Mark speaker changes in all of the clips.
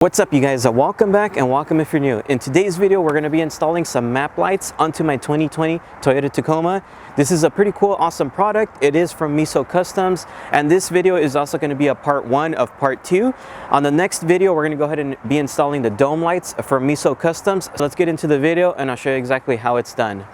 Speaker 1: What's up you guys, welcome back and welcome if you're new. In today's video we're going to be installing some map lights onto my 2020 Toyota Tacoma. This is a pretty cool, awesome product. It is from Meso Customs, and this video is also going to be a part 1 of part 2. On the next video we're going to go ahead and be installing the dome lights from Meso Customs. So let's get into the video and I'll show you exactly how it's done.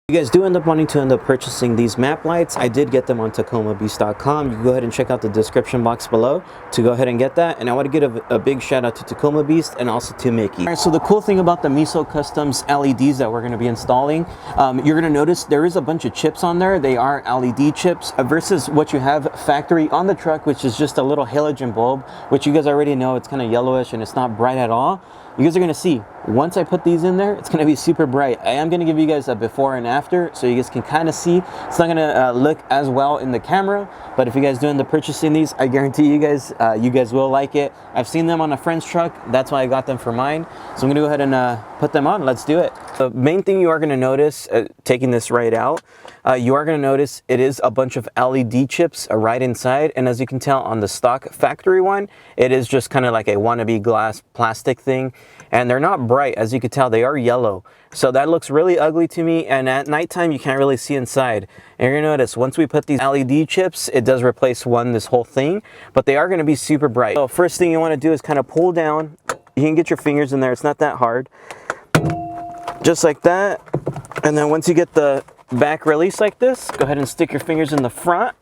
Speaker 1: If you guys do end up wanting to purchasing these map lights, I did get them on TacomaBeast.com. You can go ahead and check out the description box below to go ahead and get that. And I want to give a big shout out to Tacoma Beast and also to Mickey. Alright, so the cool thing about the Meso Customs LEDs that we're going to be installing, you're going to notice there is a bunch of chips on there. They are LED chips versus what you have factory on the truck, which is just a little halogen bulb, which you guys already know it's kind of yellowish and it's not bright at all. You guys are going to see, once I put these in there, it's going to be super bright. I am going to give you guys a before and after so you guys can kind of see. It's not going to look as well in the camera, but if you guys do end up purchasing these, I guarantee you guys will like it. I've seen them on a friend's truck. That's why I got them for mine. So I'm going to go ahead and put them on. Let's do it. The main thing you are going to notice, taking this right out, you are going to notice it is a bunch of LED chips right inside. And as you can tell on the stock factory one, it is just kind of like a wannabe glass plastic thing. And they're not bright, as you can tell, they are yellow. So that looks really ugly to me, and at nighttime you can't really see inside. And you're gonna notice once we put these LED chips, it does replace this whole thing, but they are gonna be super bright. So first thing you wanna do is kind of pull down. You can get your fingers in there, it's not that hard. Just like that. And then once you get the back release like this, go ahead and stick your fingers in the front.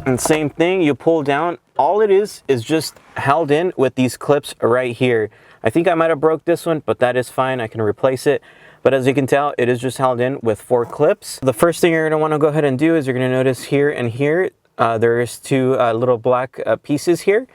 Speaker 1: And same thing, you pull down. All it is just held in with these clips right here. I think I might have broke this one, but that is fine. I can replace it. But as you can tell, it is just held in with 4 clips. The first thing you're going to want to go ahead and do is you're going to notice here and here, there is 2 little black pieces here.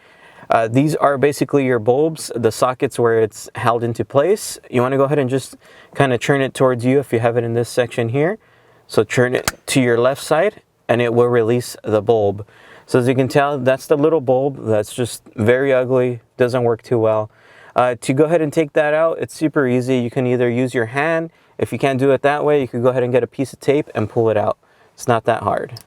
Speaker 1: These are basically your bulbs, the sockets where it's held into place. You want to go ahead and just kind of turn it towards you if you have it in this section here. So turn it to your left side and it will release the bulb. So as you can tell, that's the little bulb. That's just very ugly, doesn't work too well. To go ahead and take that out, it's super easy. You can either use your hand. If you can't do it that way, you can go ahead and get a piece of tape and pull it out. It's not that hard.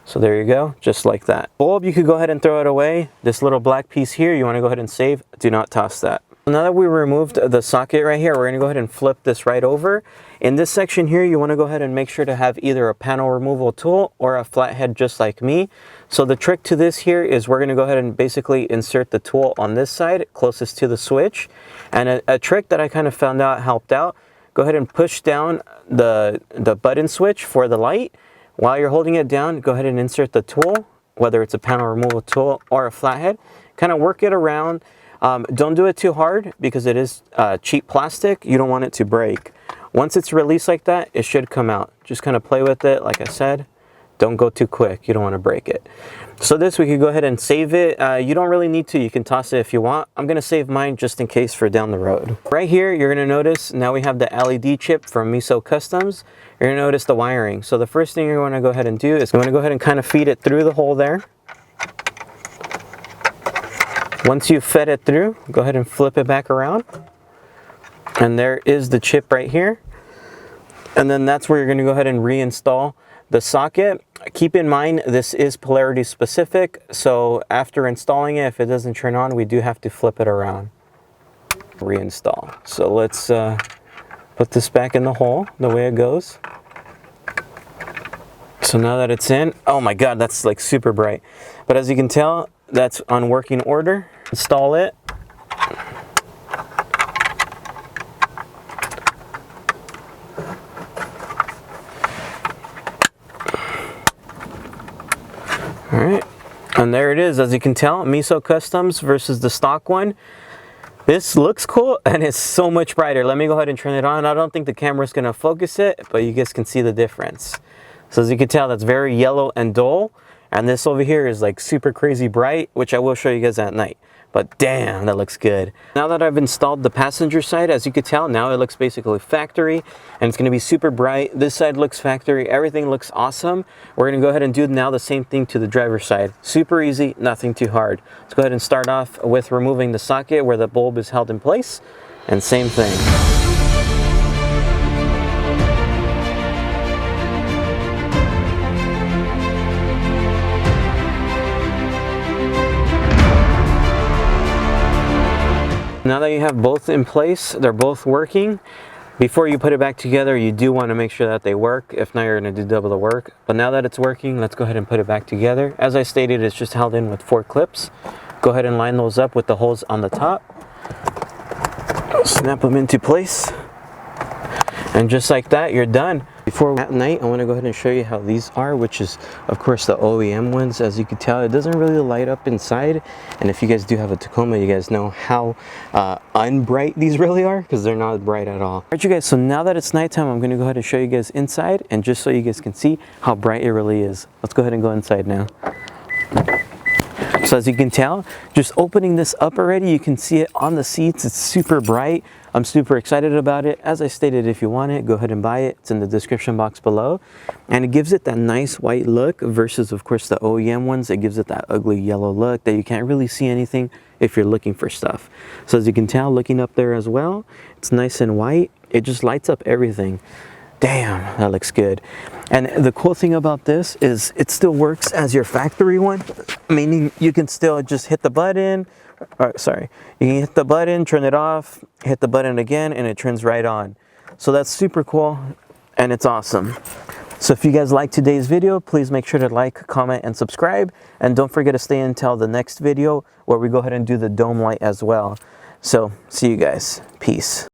Speaker 1: So there you go, just like that. Bulb, you could go ahead and throw it away. This little black piece here, you want to go ahead and save. Do not toss that. Now that we removed the socket right here, we're going to go ahead and flip this right over. In this section here, you want to go ahead and make sure to have either a panel removal tool or a flathead just like me. So the trick to this here is we're going to go ahead and basically insert the tool on this side closest to the switch. And a trick that I kind of found out helped out, go ahead and push down the button switch for the light. While you're holding it down, go ahead and insert the tool, whether it's a panel removal tool or a flathead. Kind of work it around. Don't do it too hard because it is cheap plastic. You don't want it to break. Once it's released like that, it should come out. Just kind of play with it, like I said. Don't go too quick. You don't want to break it. So this, we could go ahead and save it. You don't really need to. You can toss it if you want. I'm going to save mine just in case for down the road. Right here, you're going to notice now we have the LED chip from Meso Customs. You're going to notice the wiring. So the first thing you're going to go ahead and do is you want to go ahead and kind of feed it through the hole there. Once you've fed it through, go ahead and flip it back around. And there is the chip right here. And then that's where you're going to go ahead and reinstall the socket. Keep in mind, this is polarity specific. So after installing it, if it doesn't turn on, we do have to flip it around. Reinstall. So let's put this back in the hole the way it goes. So now that it's in, oh my God, that's like super bright. But as you can tell, that's on working order. Install it. All right, and there it is. As you can tell, Meso Customs versus the stock one. This looks cool and it's so much brighter. Let me go ahead and turn it on. I don't think the camera's gonna focus it, but you guys can see the difference. So as you can tell, that's very yellow and dull. And this over here is like super crazy bright, which I will show you guys at night. but damn, that looks good. Now that I've installed the passenger side, as you can tell, now it looks basically factory, and it's gonna be super bright. This side looks factory, everything looks awesome. We're gonna go ahead and do now the same thing to the driver's side. Super easy, nothing too hard. Let's go ahead and start off with removing the socket where the bulb is held in place, and same thing. Now that you have both in place, they're both working. Before you put it back together, you do want to make sure that they work. If not, you're going to do double the work. But now that it's working, let's go ahead and put it back together. As I stated, it's just held in with 4 clips. Go ahead and line those up with the holes on the top. Snap them into place. And just like that, you're done. Before at night, I want to go ahead and show you how these are, which is, of course, the OEM ones. As you can tell, it doesn't really light up inside. And if you guys do have a Tacoma, you guys know how unbright these really are, because they're not bright at all. All right, you guys, so now that it's nighttime, I'm going to go ahead and show you guys inside, and just so you guys can see how bright it really is. Let's go ahead and go inside now. So as you can tell, just opening this up already, you can see it on the seats. It's super bright. I'm super excited about it. As I stated, if you want it, go ahead and buy it. It's in the description box below. And it gives it that nice white look versus, of course, the OEM ones. It gives it that ugly yellow look that you can't really see anything if you're looking for stuff. So as you can tell, looking up there as well, it's nice and white. It just lights up everything. Damn, that looks good. And the cool thing about this is it still works as your factory one, meaning you can still just hit the button, you can hit the button, turn it off, hit the button again, and it turns right on. So that's super cool, and it's awesome. So if you guys like today's video, please make sure to like, comment, and subscribe. And don't forget to stay until the next video where we go ahead and do the dome light as well. So see you guys. Peace.